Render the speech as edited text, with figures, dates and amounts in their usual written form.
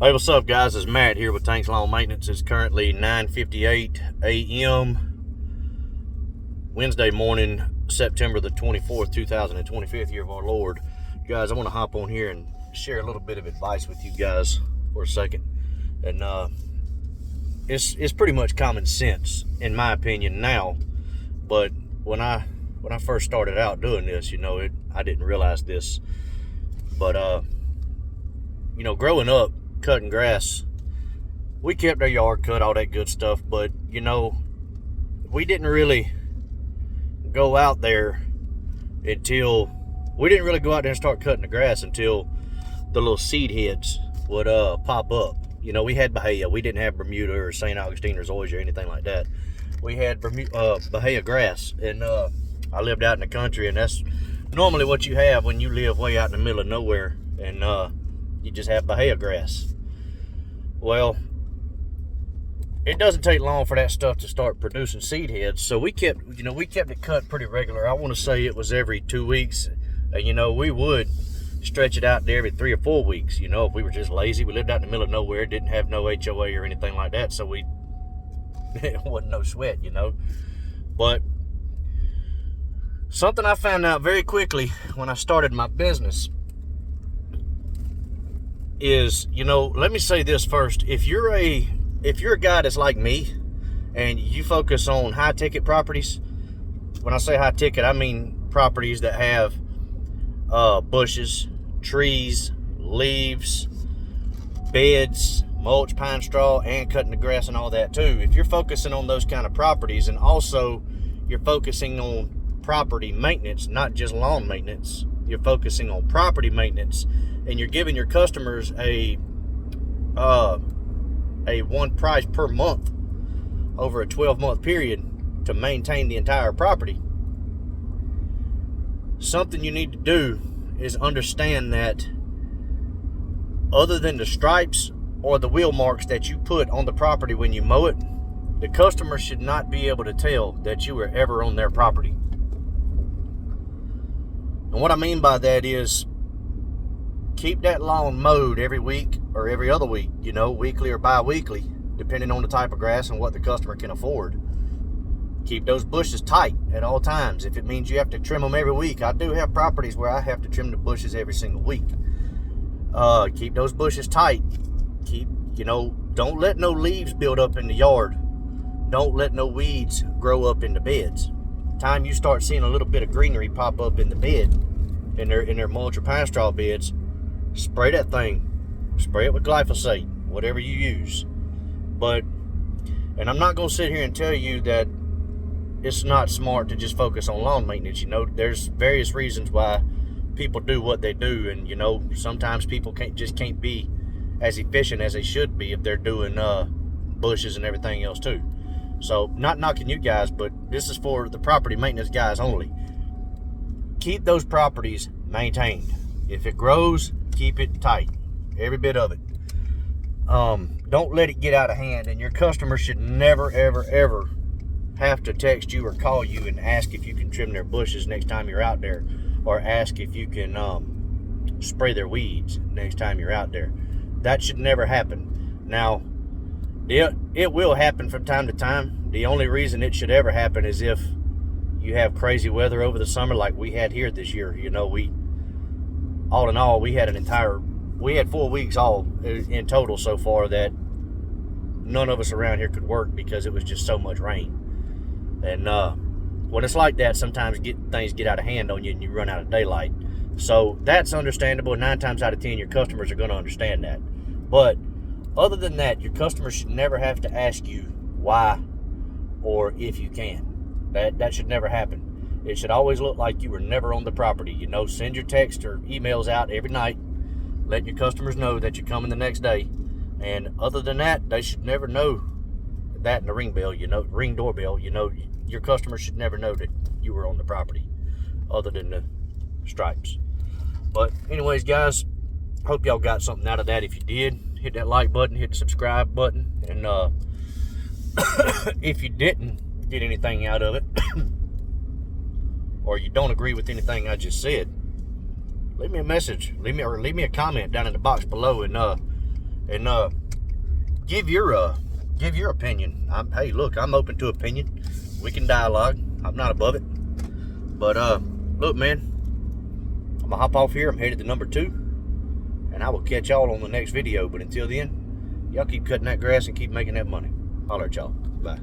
Hey, what's up, guys? It's Matt here with Tanks Lawn Maintenance. It's currently 9:58 a.m. Wednesday morning, September the 24th, 2025, year of our Lord. Guys, I want to hop on here and share a little bit of advice with you guys for a second. And it's pretty much common sense, in my opinion, now. But when I first started out doing this, I didn't realize this. But growing up, cutting grass, we kept our yard cut, all that good stuff, but we didn't really go out there and start cutting the grass until the little seed heads would pop up. We had Bahia. We didn't have Bermuda or St. Augustine or Zoysia or anything like that. We had Bahia grass, and I lived out in the country, and that's normally what you have when you live way out in the middle of nowhere, and you just have Bahia grass. Well, it doesn't take long for that stuff to start producing seed heads, so we kept it cut pretty regular. I want to say it was every 2 weeks. We would stretch it out to every 3 or 4 weeks. If we were just lazy, we lived out in the middle of nowhere, didn't have no HOA or anything like that, so it wasn't no sweat, But something I found out very quickly when I started my business is, let me say this first. If you're a guy that's like me and you focus on high ticket properties, when I say high ticket, I mean properties that have bushes, trees, leaves, beds, mulch, pine straw, and cutting the grass and all that too. If you're focusing on those kind of properties, and also you're focusing on property maintenance, not just lawn maintenance, you're focusing on property maintenance, and you're giving your customers a one price per month over a 12-month period to maintain the entire property, something you need to do is understand that other than the stripes or the wheel marks that you put on the property when you mow it, the customer should not be able to tell that you were ever on their property. And what I mean by that is, keep that lawn mowed every week or every other week, weekly or bi-weekly, depending on the type of grass and what the customer can afford. Keep those bushes tight at all times. If it means you have to trim them every week, I do have properties where I have to trim the bushes every single week. Keep those bushes tight. Don't let no leaves build up in the yard. Don't let no weeds grow up in the beds. Time you start seeing a little bit of greenery pop up in the bed, in their mulch or pine straw beds, spray that thing. Spray it with glyphosate, whatever you use. And I'm not going to sit here and tell you that it's not smart to just focus on lawn maintenance. There's various reasons why people do what they do, and sometimes people can't be as efficient as they should be if they're doing bushes and everything else too. So, not knocking you guys, but this is for the property maintenance guys only. Keep those properties maintained. If it grows, keep it tight, every bit of it. Don't let it get out of hand, and your customer should never, ever, ever have to text you or call you and ask if you can trim their bushes next time you're out there, or ask if you can spray their weeds next time you're out there. That should never happen. Now, it will happen from time to time. The only reason it should ever happen is if you have crazy weather over the summer like we had here this year. All in all, we had 4 weeks all in total so far that none of us around here could work because it was just so much rain. And when it's like that, sometimes things get out of hand on you and you run out of daylight. So that's understandable. 9 times out of 10, your customers are going to understand that. But other than that, your customers should never have to ask you why or if you can. That should never happen. It should always look like you were never on the property. Send your text or emails out every night, letting your customers know that you're coming the next day. And other than that, they should never know that in the ring doorbell. Your customers should never know that you were on the property, other than the stripes. But anyways, guys, hope y'all got something out of that. If you did, hit that like button, hit the subscribe button, and if you didn't get anything out of it, or you don't agree with anything I just said, leave me a message, leave me a comment down in the box below, and and give your opinion. Hey, look, I'm open to opinion. We can dialogue. I'm not above it. But look, man, I'm gonna hop off here. I'm headed to number 2, and I will catch y'all on the next video. But until then, y'all keep cutting that grass and keep making that money. Holler at y'all. Bye.